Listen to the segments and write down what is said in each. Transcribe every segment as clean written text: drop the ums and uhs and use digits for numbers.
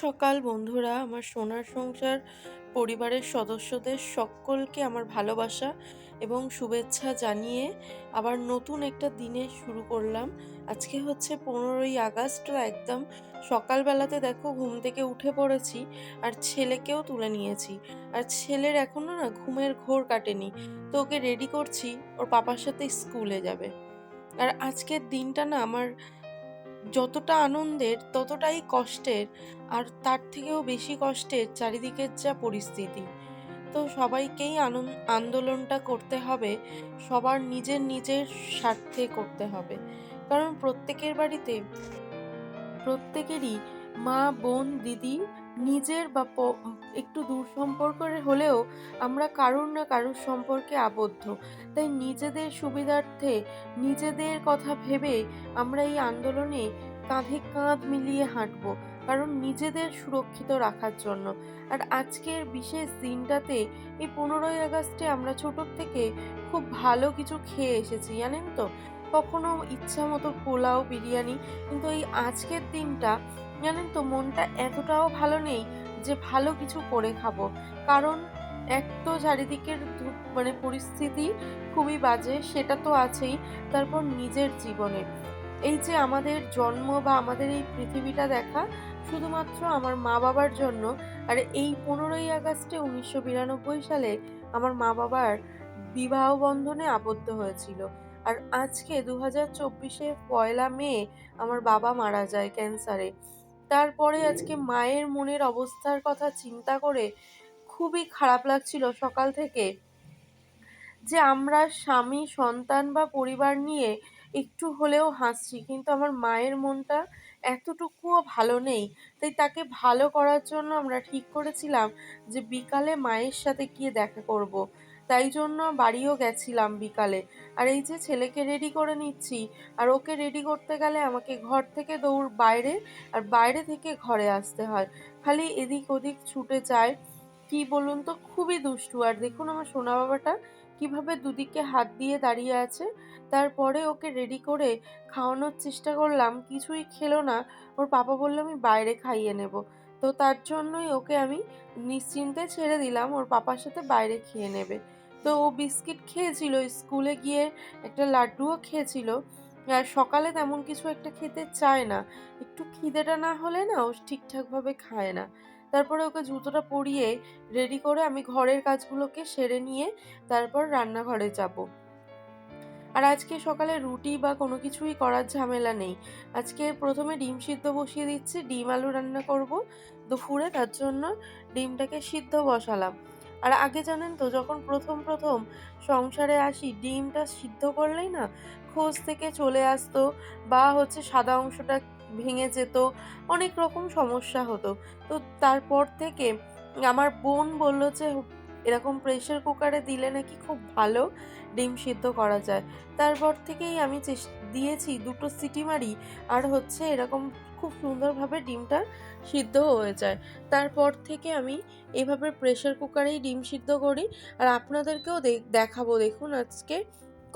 সকাল বন্ধুরা, আমার সোনার সংসার পরিবারের সদস্যদের সকলকে আমার ভালোবাসা এবং শুভেচ্ছা জানিয়ে আবার নতুন একটা দিনে শুরু করলাম। আজকে হচ্ছে 15ই আগস্ট। তো একদম সকালবেলাতে দেখো ঘুম থেকে উঠে পড়েছি আর ছেলেকেও তুলে নিয়েছি। আর ছেলের এখনো না ঘুমের ঘোর কাটেনি, তো ওকে রেডি করছি ওর পাপার সাথে স্কুলে যাবে। আর আজকের দিনটা না আমার যতটা আনন্দের ততটাই কষ্টের, আর তার থেকেও বেশি কষ্টের চারিদিকের যা পরিস্থিতি। তো সবাইকেই আন্দোলনটা করতে হবে, সবার নিজের নিজের স্বার্থে করতে হবে। কারণ প্রত্যেকের বাড়িতে প্রত্যেকেরই মা, বোন, দিদি নিজের বা একটু দূর সম্পর্কের হলেও আমরা কারুর না কারুর সম্পর্কে আবদ্ধ। তাই নিজেদের সুবিধার্থে নিজেদের কথা ভেবে আমরা এই আন্দোলনে কাঁধে কাঁধ মিলিয়ে হাঁটবো, কারণ নিজেদের সুরক্ষিত রাখার জন্য। আর আজকের বিশেষ দিনটাতে, এই 15ই আগস্টে আমরা ছোটোর থেকে খুব ভালো কিছু খেয়ে এসেছি, জানেন তো। কখনো ইচ্ছা মতো পোলাও, বিরিয়ানি, কিন্তু এই আজকের দিনটা জানেন তো মনটা এতটাও ভালো নেই যে ভালো কিছু করে খাবো। কারণ এক তো চারিদিকের পরিস্থিতি খুবই বাজে, সেটা তো আছেই। তারপর নিজের জীবনে এই যে আমাদের জন্ম বা আমাদের এই পৃথিবীটা দেখা শুধুমাত্র আমার মা বাবার জন্য। আর এই 15ই আগস্টে 1992 সালে আমার মা বাবার বিবাহ বন্ধনে আবদ্ধ হয়েছিল। আর আজকে 2024-এ 1লা মে আমার বাবা মারা যায় ক্যান্সারে। তারপরে আজকে মায়ের মনের অবস্থার কথা চিন্তা করে খুবই খারাপ লাগছিল সকাল থেকে, যে আমরা স্বামী, সন্তান বা পরিবার নিয়ে একটু হলেও হাসছি, কিন্তু আমার মায়ের মনটা এতটুকুও ভালো নেই। তাই তাকে ভালো করার জন্য আমরা ঠিক করেছিলাম যে বিকালে মায়ের সাথে গিয়ে দেখা করব। তাই জন্য বাড়িও গেছিলাম বিকালে। আর এই যে ছেলেকে রেডি করে নিচ্ছি, আর ওকে রেডি করতে গেলে আমাকে ঘর থেকে দৌড় বাইরে, আর বাইরে থেকে ঘরে আসতে হয়। খালি এদিক ওদিক ছুটে যায়। কি বলুন তো, খুবই দুষ্টু। আর দেখুন আমার সোনা বাবাটা কিভাবে দুদিকে হাত দিয়ে দাঁড়িয়ে আছে। তারপরে ওকে রেডি করে খাওয়ানোর চেষ্টা করলাম, কিছুই খেলো না। ওর পাপা বলল আমি বাইরে খাইয়ে নেব। তো তার জন্যই ওকে আমি নিশ্চিন্তে ছেড়ে দিলাম, ওর পাপার সাথে বাইরে খেয়ে নেবে। তো ও বিস্কিট খেয়েছিল, স্কুলে গিয়ে একটা লাড্ডুও খেয়েছিল। আর সকালে তেমন কিছু একটা খেতে চায় না, একটু খিদেটা না হলে না ও ঠিকঠাকভাবে খায় না। তারপরে ওকে জুতোটা পরিয়ে রেডি করে আমি ঘরের কাজগুলোকে সেরে নিয়ে তারপর রান্নাঘরে যাব। আর আজকে সকালে রুটি বা কোনো কিছুই করার ঝামেলা নেই। আজকে প্রথমে ডিম সিদ্ধ বসিয়ে দিচ্ছি, ডিম আলু রান্না করব দুপুরে, তার জন্য ডিমটাকে সিদ্ধ বসালাম। আর আগে জানেন তো, যখন প্রথম প্রথম সংসারে আসি, ডিমটা সিদ্ধ করলেই না খোঁজ থেকে চলে আসতো, বা হচ্ছে সাদা অংশটা ভেঙে যেত, অনেক রকম সমস্যা হতো। তো তারপর থেকে আমার বোন বলল যে এরকম প্রেসার কুকারে দিলে নাকি খুব ভালো ডিম সিদ্ধ করা যায়। তারপর থেকেই আমি দিয়েছি, 2টো সিটি মারি, আর হচ্ছে এরকম খুব সুন্দরভাবে ডিমটা সিদ্ধ হয়ে যায়। তারপর থেকে আমি এইভাবে প্রেসার কুকারেই ডিম সিদ্ধ করি। আর আপনাদেরকেও দেখাবো, দেখুন আজকে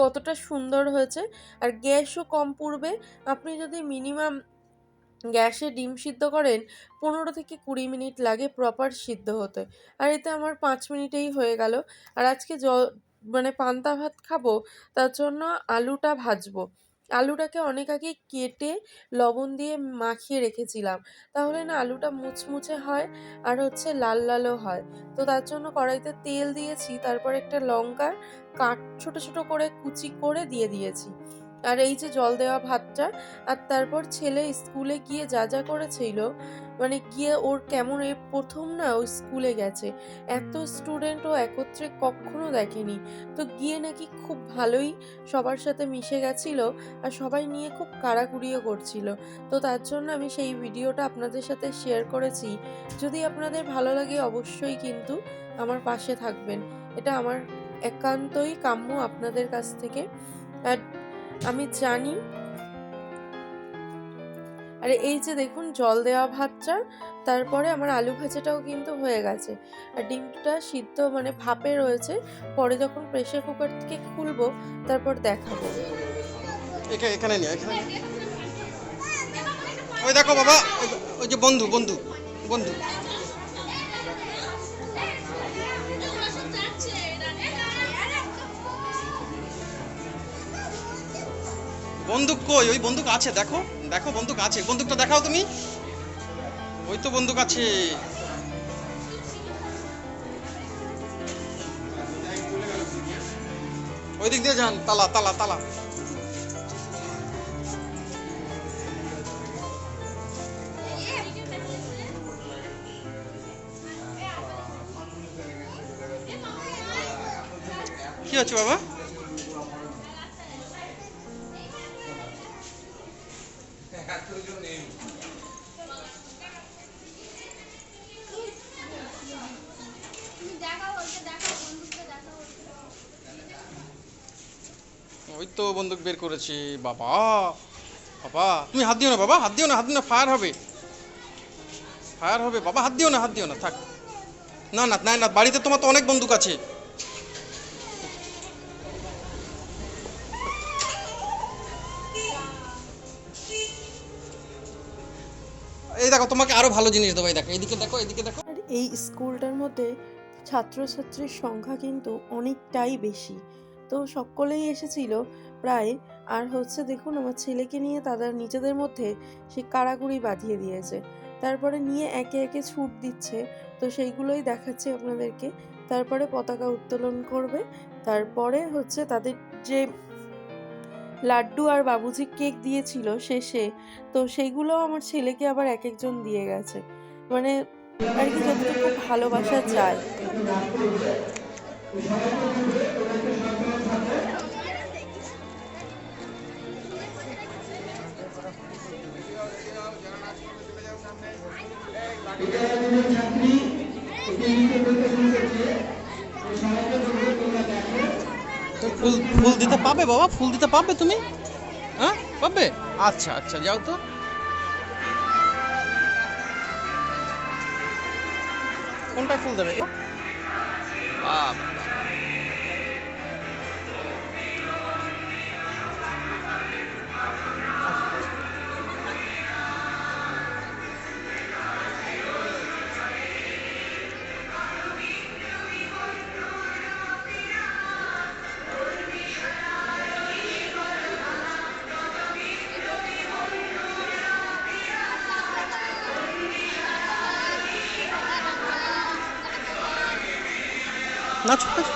কতটা সুন্দর হয়েছে। আর গ্যাসও কম পুড়বে। আপনি যদি মিনিমাম গ্যাসে ডিম সিদ্ধ করেন, 15 থেকে 20 মিনিট লাগে প্রপার সিদ্ধ হতে। আর এতে আমার 5 মিনিটেই হয়ে গেল। আর আজকে পান্তা ভাত খাবো, তার জন্য আলুটা ভাজবো। আলুটাকে অনেক আগেই কেটে লবণ দিয়ে মাখিয়ে রেখেছিলাম, তাহলে না আলুটা মুচমুচে হয়, আর হচ্ছে লাল লালও হয়। তো তার জন্য কড়াইতে তেল দিয়েছি, তারপর একটা লঙ্কা ছোট ছোট করে কুচি করে দিয়ে দিয়েছি। আর এই যে জল দেওয়া ভাতটা, আর তারপর ছেলে স্কুলে গিয়ে যা যা করেছিল, গিয়ে ওর কেমন এই প্রথম না ও স্কুলে গেছে, এত স্টুডেন্ট ও একত্রে কখনো দেখেনি। তো গিয়ে নাকি খুব ভালোই সবার সাথে মিশে গেছিল, আর সবাই নিয়ে খুব কাড়াকুড়িও করছিল। তো তার জন্য আমি সেই ভিডিওটা আপনাদের সাথে শেয়ার করেছি। যদি আপনাদের ভালো লাগে অবশ্যই কিন্তু আমার পাশে থাকবেন, এটা আমার একান্তই কাম্য আপনাদের কাছ থেকে। আর আমি জানি। আর এই যে দেখুন জল দেওয়া ভাতটা, তারপরে আমার আলু ভাজাটাও কিন্তু হয়ে গেছে। আর ডিমটা সিদ্ধ ভাপে রয়েছে, পরে যখন প্রেসার কুকার থেকে খুলবো তারপর দেখাবো। এখানে নিয়ে এখানে ওই দেখো বাবা, ওই যে বন্ধু বন্ধু বন্ধু বন্দুক কই? ওই বন্দুক আছে, দেখো দেখো বন্দুক আছে, বন্দুকটা দেখাও তুমি। ওই তো বন্দুক আছে। ওই দিক দিয়ে যান, তালা তালা তালা। কি হচ্ছে বাবা? ওই তো বন্দুক বের করেছি বাবা। বাবা তুমি হাত দিও না বাবা, হাত দিও না, হাত দিও না, ফায়ার হবে, ফায়ার হবে বাবা, হাত দিও না, হাত দিও না, থাক। না না না না, বাড়িতে তোমার তো অনেক বন্দুক আছে। এই দেখো তোমাকে আরো ভালো জিনিস দেবো, এই দেখো, এদিকে দেখো, এদিকে দেখো। আর এই স্কুলটার মধ্যে ছাত্রছাত্রীর সংখ্যা কিন্তু অনেকটাই বেশি, তো সকলেই এসেছিল প্রায়। আর হচ্ছে দেখুন আমার ছেলেকে নিয়ে তাদের নিজেদের মধ্যে সেই কাড়াকুড়ি বাঁধিয়ে দিয়েছে, তারপরে নিয়ে একে একে ছুট দিচ্ছে, তো সেইগুলোই দেখাচ্ছি আপনাদেরকে। তারপরে পতাকা উত্তোলন করবে, তারপরে হচ্ছে তাদের যে লাড্ডু আর বাবুজি কেক দিয়েছিল শেষে, তো সেইগুলো আমার ছেলেকে আবার এক একজন দিয়ে গেছে, মানে আর কি যতটুকু ভালোবাসা যায়। তুমি ফুল ফুল দিতে পাবে বাবা, ফুল দিতে পাবে তুমি? হ্যাঁ পাবে, আচ্ছা আচ্ছা যাও তো। কোনটা ফুল দেবে? বাবা নাচো নাচো।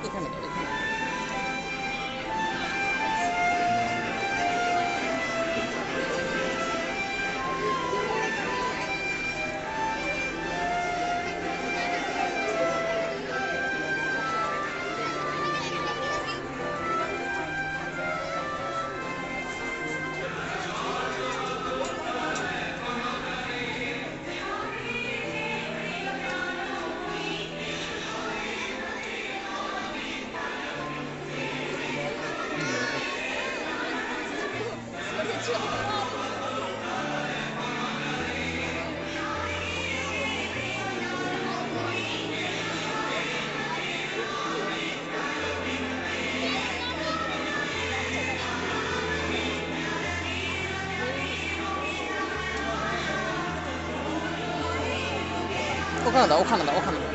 এখানে দাও, এখানে। ওখানে দাও, ওখানে দাও, ওখানে দাও।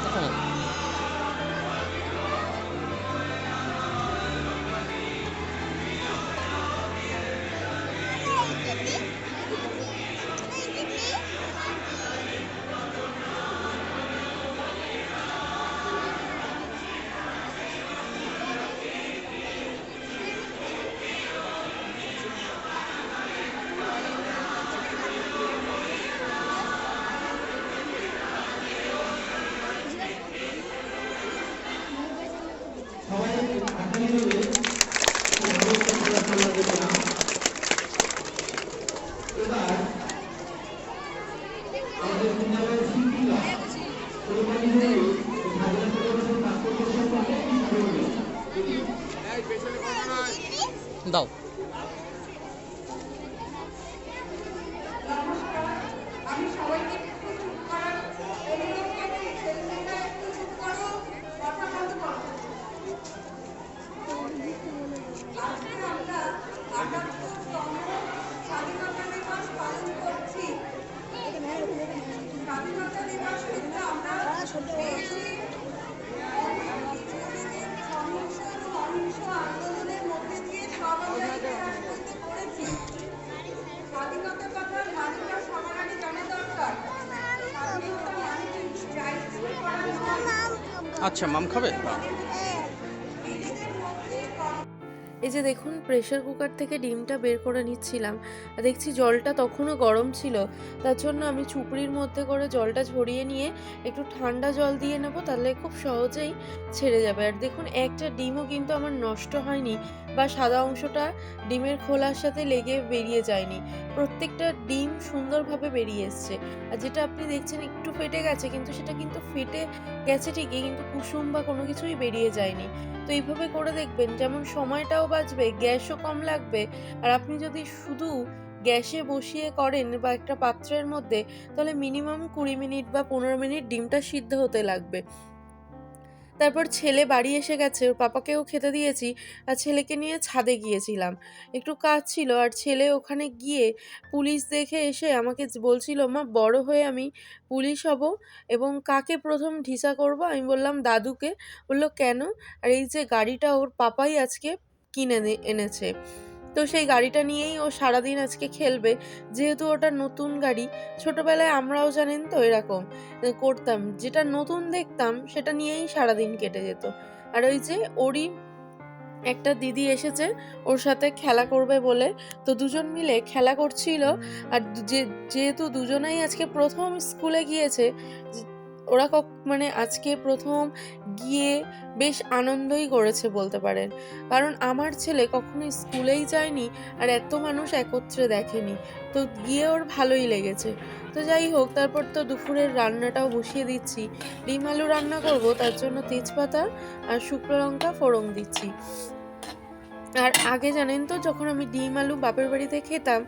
ওখানে দাও। দাও। আচ্ছা, মাম খাবে? এই যে দেখুন প্রেসার কুকার থেকে ডিমটা বের করে নিচ্ছিলাম, আর দেখছি জলটা তখনও গরম ছিল। তার জন্য আমি চুপড়ির মধ্যে করে জলটা ঝরিয়ে নিয়ে একটু ঠান্ডা জল দিয়ে নেবো, তাহলে খুব সহজেই ছেড়ে যাবে। আর দেখুন একটা ডিমও কিন্তু আমার নষ্ট হয়নি, বা সাদা অংশটা ডিমের খোলার সাথে লেগে বেরিয়ে যায়নি। প্রত্যেকটা ডিম সুন্দরভাবে বেরিয়ে এসছে। আর যেটা আপনি দেখছেন একটু ফেটে গেছে, কিন্তু সেটা কিন্তু ফেটে গেছে ঠিকই, কিন্তু কুসুম বা কোনো কিছুই বেরিয়ে যায়নি। তো এইভাবে করে দেখবেন, যেমন সময়টাও বাঁচবে, গ্যাসও কম লাগবে। আর আপনি যদি শুধু গ্যাসে বসিয়ে করেন বা একটা পাত্রের মধ্যে, তাহলে মিনিমাম 20 মিনিট বা 15 মিনিট ডিমটা সিদ্ধ হতে লাগবে। তারপর ছেলে বাড়ি এসে গেছে, ওর পাপাকেও খেতে দিয়েছি, আর ছেলেকে নিয়ে ছাদে গিয়েছিলাম। একটু কাজ ছিল, আর ছেলে ওখানে গিয়ে পুলিশ দেখে এসে আমাকে বলছিল, মা বড় হয়ে আমি পুলিশ হব, এবং কাকে প্রথম ঢিসা করব? আমি বললাম দাদুকে। বললো কেন? আর এই যে গাড়িটা ওর পাপাই আজকে কিনে এনেছে, তো সেই গাড়িটা নিয়েই ও সারাদিন আজকে খেলবে, যেহেতু ওটা নতুন গাড়ি। ছোটবেলায় আমরাও জানেন তো এরকম করতাম, যেটা নতুন দেখতাম সেটা নিয়েই সারাদিন কেটে যেত। আর ওই যে ওরই একটা দিদি এসেছে ওর সাথে খেলা করবে বলে, তো দুজন মিলে খেলা করছিল। আর যেহেতু দুজনাই আজকে প্রথম স্কুলে গিয়েছে, ওরা মানে আজকে প্রথম গিয়ে বেশ আনন্দই করেছে বলতে পারেন। কারণ আমার ছেলে কখনো স্কুলেই যায়নি, আর এত মানুষ একত্রে দেখেনি, তো গিয়ে ওর ভালোই লেগেছে। তো যাই হোক, তারপর তো দুপুরের রান্নাটাও বসিয়ে দিচ্ছি। ডিম আলু রান্না করব, তার জন্য তেজপাতা আর শুকনো লঙ্কা ফোড়ন দিচ্ছি। আর আগে জানেন তো, যখন আমি ডিম আলু বাপের বাড়িতে খেতাম,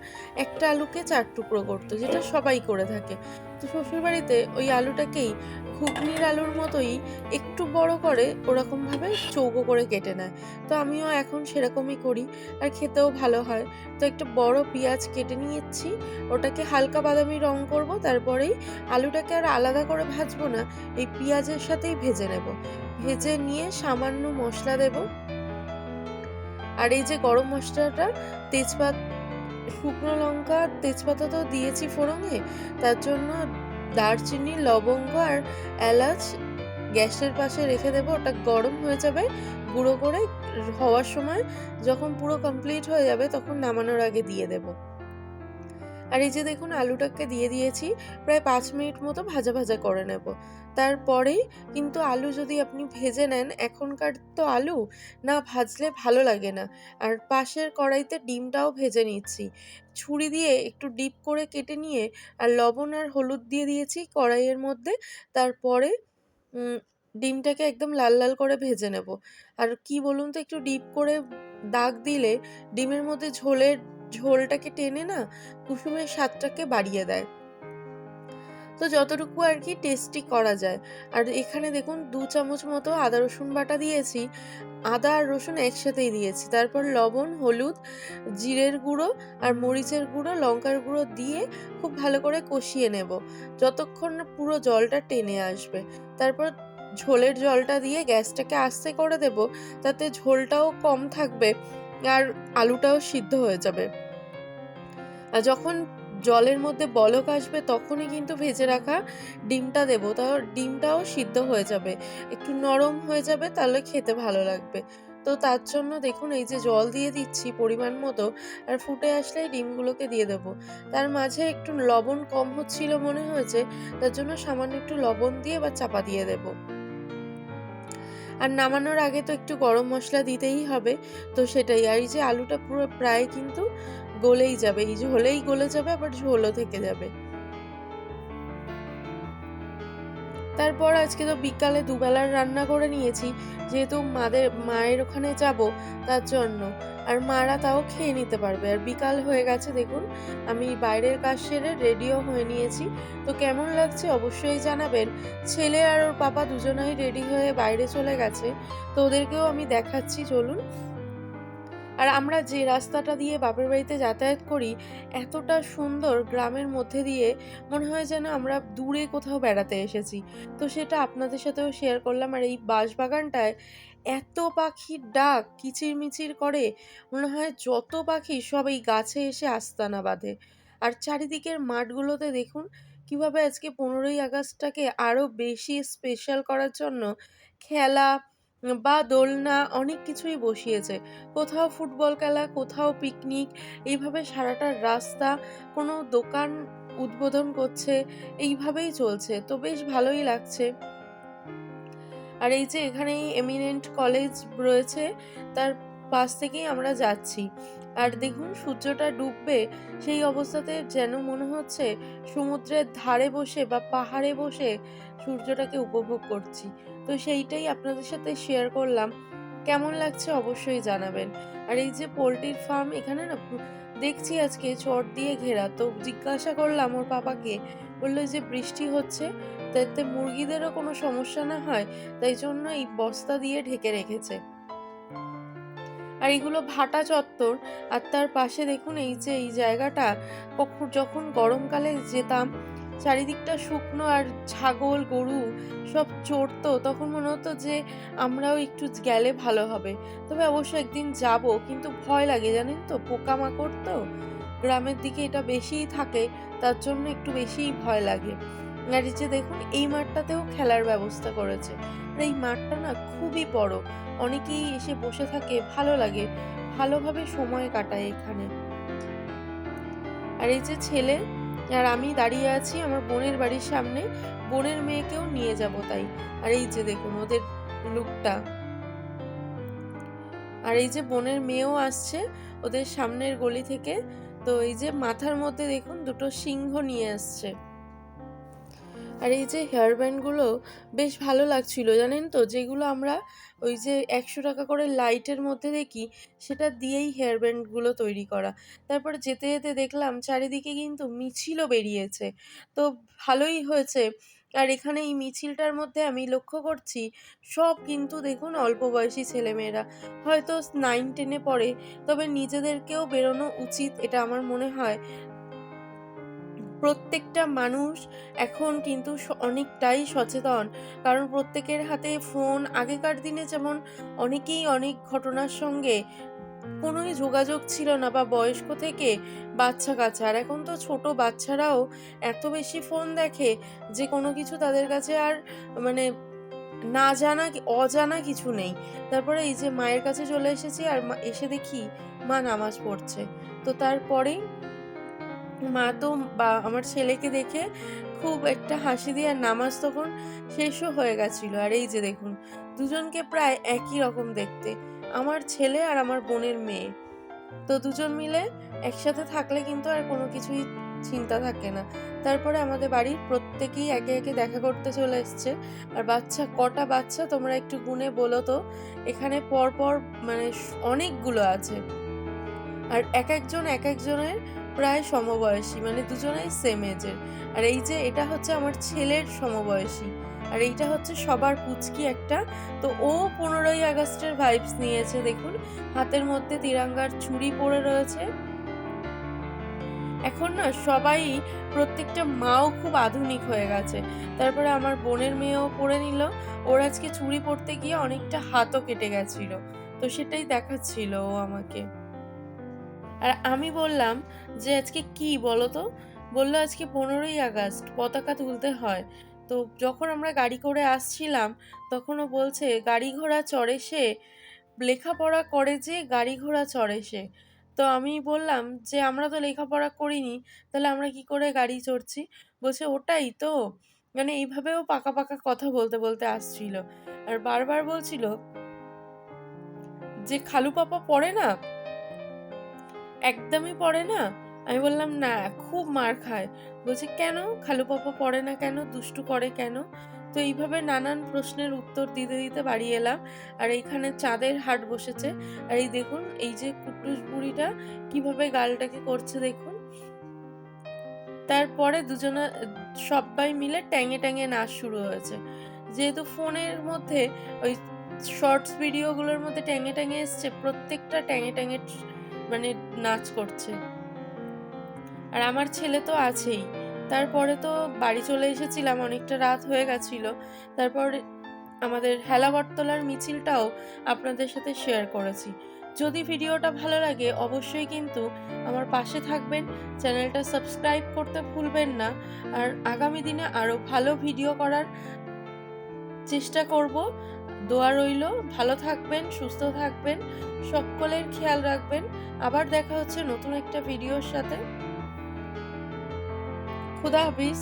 একটা আলুকে 4 টুকরো করতো, যেটা সবাই করে থাকে। তো শ্বশুর বাড়িতে ওই আলুটাকেই ঘুগনির আলুর মতোই একটু বড় করে ওরকমভাবে চৌকো করে কেটে নেয়। তো আমিও এখন সেরকমই করি, আর খেতেও ভালো হয়। তো একটা বড় পেঁয়াজ কেটে নিয়েছি, ওটাকে হালকা বাদামি রং করব। তারপরেই আলুটাকে আর আলাদা করে ভাজবো না, এই পেঁয়াজের সাথেই ভেজে নেব। ভেজে নিয়ে সামান্য মশলা দেব। আর এই যে গরম মশলাটা, তেজপাতা, শুকনো লঙ্কা, তেজপাতা তো দিয়েছি ফোড়নে, তার জন্য দারচিনি, লবঙ্গ আর এলাচ গ্যাসের পাশে রেখে দেবো। ওটা গরম হয়ে যাবে, গুঁড়ো করে হওয়ার সময় যখন পুরো কমপ্লিট হয়ে যাবে, তখন নামানোর আগে দিয়ে দেবো। আর এই যে দেখুন আলুটাকে দিয়ে দিয়েছি, প্রায় 5 মিনিট মতো ভাজা ভাজা করে নেব। তারপরেই কিন্তু আলু যদি আপনি ভেজে নেন, এখনকার তো আলু না ভাজলে ভালো লাগে না। আর পাশের কড়াইতে ডিমটাও ভেজে নিচ্ছি, ছুরি দিয়ে একটু ডিপ করে কেটে নিয়ে, আর লবণ আর হলুদ দিয়ে দিয়েছি কড়াইয়ের মধ্যে। তারপরে ডিমটাকে একদম লাল লাল করে ভেজে নেব। আর কি বলুন তো, একটু ডিপ করে দাগ দিলে ডিমের মধ্যে ঝোলটাকে টেনে না, কুসুমের স্বাদটাকে বাড়িয়ে দেয়। তো যতটুকু আর কি টেস্টি করা যায়। আর এখানে দেখুন 2 চামচ মতো আদা রসুন বাটা দিয়েছি, আদা আর রসুন একসাথেই দিয়েছি। তারপর লবণ, হলুদ, জিরের গুঁড়ো আর মরিচের গুঁড়ো, লঙ্কার গুঁড়ো দিয়ে খুব ভালো করে কষিয়ে নেব, যতক্ষণ না পুরো জলটা টেনে আসবে। তারপর ঝোলের জলটা দিয়ে গ্যাসটাকে আস্তে করে দেব, তাতে ঝোলটাও কম থাকবে আর আলুটাও সিদ্ধ হয়ে যাবে। আর যখন জলের মধ্যে বলক আসবে, তখনই কিন্তু ভেজে রাখা ডিমটা দেবো, তাহলে ডিমটাও সিদ্ধ হয়ে যাবে, একটু নরম হয়ে যাবে, তাহলে খেতে ভালো লাগবে। তো তার জন্য দেখুন এই যে জল দিয়ে দিচ্ছি পরিমাণ মতো, আর ফুটে আসলে ডিমগুলোকে দিয়ে দেবো। তার মাঝে একটু লবণ কম হচ্ছিল মনে হয়েছে, তার জন্য সামান্য একটু লবণ দিয়ে বা চাপা দিয়ে দেবো। আর নামানোর আগে তো একটু গরম মশলা দিতেই হবে, তো সেটাই। আর এই যে আলুটা পুরো প্রায় কিন্তু গলেই যাবে, এই যে হলেই গলে যাবে, আবার ঝোলও থেকে যাবে। তারপর আজকে তো বিকালে দুবেলার রান্না করে নিয়েছি, যেহেতু মায়ের ওখানে যাব তার জন্য। আর মারা তাও খেয়ে নিতে পারবে। আর বিকাল হয়ে গেছে দেখুন, আমি বাইরের কাজ সেরে রেডিও হয়ে নিয়েছি। তো কেমন লাগছে অবশ্যই জানাবেন। ছেলে আর ওর পাপা দুজনেই রেডি হয়ে বাইরে চলে গেছে। তো ওদেরকেও আমি দেখাচ্ছি, চলুন। আর আমরা যে রাস্তাটা দিয়ে বাপের বাড়িতে যাতায়াত করি, এতটা সুন্দর গ্রামের মধ্যে দিয়ে, মনে হয় যেন আমরা দূরে কোথাও বেড়াতে এসেছি। তো সেটা আপনাদের সাথেও শেয়ার করলাম। আর এই বাঁশবাগানটায় এত পাখির ডাক কিচিরমিচির করে, মনে হয় যত পাখি সব এই গাছে এসে আস্তানা বাঁধে। আর চারিদিকের মাঠগুলোতে দেখুন কিভাবে আজকে 15ই আগস্টটাকে আরো বেশি স্পেশাল করার জন্য খেলা বা দোলনা অনেক কিছুই বসিয়েছে। কোথাও ফুটবল খেলা, কোথাও পিকনিক, এইভাবে সারাটা রাস্তা কোনো দোকান উদ্বোধন করছে, এইভাবেই চলছে। তো বেশ ভালোই লাগছে। আর এই যে এখানেই এমিনেন্ট কলেজ রয়েছে, তার পাশ থেকেই আমরা যাচ্ছি। আর দেখুন সূর্যটা ডুববে, সেই অবস্থাতে যেন মনে হচ্ছে সমুদ্রের ধারে বসে বা পাহাড়ে বসে সূর্যটাকে উপভোগ করছি। তো সেইটাই আপনাদের সাথে শেয়ার করলাম। কেমন লাগছে অবশ্যই জানাবেন। আর এই যে পোল্ট্রির ফার্ম, এখানে না দেখছি আজকে চট দিয়ে ঘেরা। তো জিজ্ঞাসা করলাম ওর পাপাকে, বললো যে বৃষ্টি হচ্ছে, যাতে মুরগিদেরও কোনো সমস্যা না হয়, তাই জন্য এই বস্তা দিয়ে ঢেকে রেখেছে। আর এগুলো ভাটা চত্বর। আর তার পাশে দেখুন এই যে এই জায়গাটা, যখন গরমকালে যেতাম, চারিদিকটা শুকনো আর ছাগল গরু সব চড়তো, তখন মনে হতো যে আমরাও একটু গেলে ভালো হবে। তবে অবশ্য একদিন যাব, কিন্তু ভয় লাগে জানেন তো, পোকামাকড় তো গ্রামের দিকে এটা বেশিই থাকে, তার জন্য একটু বেশিই ভয় লাগে। আর এই যে দেখুন এই মাঠটাতেও খেলার ব্যবস্থা করেছে। আর এই মাঠটা না খুবই বড়, অনেকেই এসে বসে থাকে, ভালো লাগে, ভালোভাবে সময় কাটায় এখানে। আর এই যে ছেলে আর আমি দাঁড়িয়ে আছি আমার বোনের বাড়ির সামনে, বোনের মেয়েকেও নিয়ে যাব তাই। আর এই যে দেখুন ওদের লুকটা। আর এই যে বোনের মেয়েও আসছে ওদের সামনের গলি থেকে। তো এই যে মাথার মধ্যে দেখুন দুটো সিংহ নিয়ে আসছে। আর এই যে হেয়ার ব্যান্ডগুলো বেশ ভালো লাগছিল জানেন তো, যেগুলো আমরা ওই যে 100 টাকা করে লাইটের মধ্যে দেখি, সেটা দিয়েই হেয়ার ব্যান্ডগুলো তৈরি করা। তারপরে যেতে যেতে দেখলাম চারিদিকে কিন্তু মিছিলও বেরিয়েছে। তো ভালোই হয়েছে। আর এখানে এই মিছিলটার মধ্যে আমি লক্ষ্য করছি সব কিন্তু দেখুন অল্প বয়সী ছেলেমেয়েরা, হয়তো 9-10-এ পড়ে। তবে নিজেদেরকেও বেরোনো উচিত, এটা আমার মনে হয়। প্রত্যেকটা মানুষ এখন কিন্তু অনেকটাই সচেতন, কারণ প্রত্যেকের হাতে ফোন। আগেকার দিনে যেমন অনেকেই অনেক ঘটনার সঙ্গে কোনোই যোগাযোগ ছিল না, বা বয়স্ক থেকে বাচ্চা কাচ্চা, আর এখন তো ছোট বাচ্চারাও এত বেশি ফোন দেখে যে কোনো কিছু তাদের কাছে আর মানে না জানা অজানা কিছু নেই। তারপরে এই যে মায়ের কাছে চলে এসেছি, আর এসে দেখি মা নামাজ পড়ছে। তো তারপরেই মা তো বা আমার ছেলেকে দেখে খুব একটা হাসি দিয়ে, আর নামাজ তখন শেষও হয়ে গেছিল। আর এই যে দেখুন দুজনকে প্রায় একই রকম দেখতে, আমার ছেলে আর আমার বোনের মেয়ে। তো দুজন মিলে একসাথে থাকলে কিন্তু আর কোনো কিছুই চিন্তা থাকে না। তারপরে আমাদের বাড়ির প্রত্যেকেই একে একে দেখা করতে চলে এসছে। আর বাচ্চা কটা বাচ্চা তোমরা একটু গুনে বলো তো, এখানে পরপর মানে অনেকগুলো আছে। আর এক একজনের প্রায় সমবয়সী, মানে দুজনেই সেম এজের। আর এই যে এটা হচ্ছে আমার ছেলের সমবয়সী, আর এইটা হচ্ছে সবার পুচকি একটা। তো ও 15ই আগস্টের ভাইবস নিয়েছে দেখুন, হাতের মধ্যে তিরঙ্গার চুড়ি পরে রয়েছে। এখন না সবাই, প্রত্যেকটা মাও খুব আধুনিক হয়ে গেছে। তারপরে আমার বোনের মেয়েও পরে নিল। ওর আজকে চুড়ি পরতে গিয়ে অনেকটা হাতও কেটে গেছিল, তো সেটাই দেখাচ্ছিল ও আমাকে। আর আমি বললাম যে আজকে কি বলো তো, বললো আজকে 15ই আগস্ট, পতাকা তুলতে হয়। তো যখন আমরা গাড়ি করে আসছিলাম, তখন ও বলছে গাড়ি ঘোড়া চড়ে সে, লেখাপড়া করে যে গাড়ি ঘোড়া চড়ে সে। তো আমি বললাম যে আমরা তো লেখাপড়া করিনি, তাহলে আমরা কি করে গাড়ি চড়ছি? বলছে ওটাই তো, মানে এইভাবেও পাকা পাকা কথা বলতে বলতে আসছিল। আর বারবার বলছিল যে খালু পাপা পড়ে না, একদমই পড়ে না। আমি বললাম না, খুব মার খায়। বলছে কেন খালু পাপা পড়ে না কেন, দুষ্টু করে কেন? তো এইভাবে নানান প্রশ্নের উত্তর দিতে দিতে বাড়ি এলাম। আর এইখানে চাঁদের হাট বসেছে। আর এই দেখুন এই যে কুট্টুস বুড়িটা কিভাবে গালটাকে করছে দেখুন। তারপরে সবাই মিলে ট্যাঙে ট্যাঙে নাচ শুরু হয়েছে। যেহেতু ফোনের মধ্যে ওই শর্টস ভিডিওগুলোর মধ্যে ট্যাঙে ট্যাঙে এসছে, প্রত্যেকটা ট্যাঙে ট্যাঙে মানে নাচ করছে। আর আমার ছেলে তো আছেই। তারপরে তো বাড়ি চলে এসেছিলাম, অনেকটা রাত হয়ে গেছিল। তারপর আমাদের হেলাবরতলার মিছিলটাও আপনাদের সাথে শেয়ার করেছি। যদি ভিডিওটা ভালো লাগে অবশ্যই কিন্তু আমার পাশে থাকবেন, চ্যানেলটা সাবস্ক্রাইব করতে ভুলবেন না। আর আগামী দিনে আরো ভালো ভিডিও করার চেষ্টা করব। দোয়া রইল, ভালো থাকবেন, সুস্থ থাকবেন, সকলের খেয়াল রাখবেন। আবার দেখা হচ্ছে নতুন একটা ভিডিওর সাথে। খুদা হাফিজ।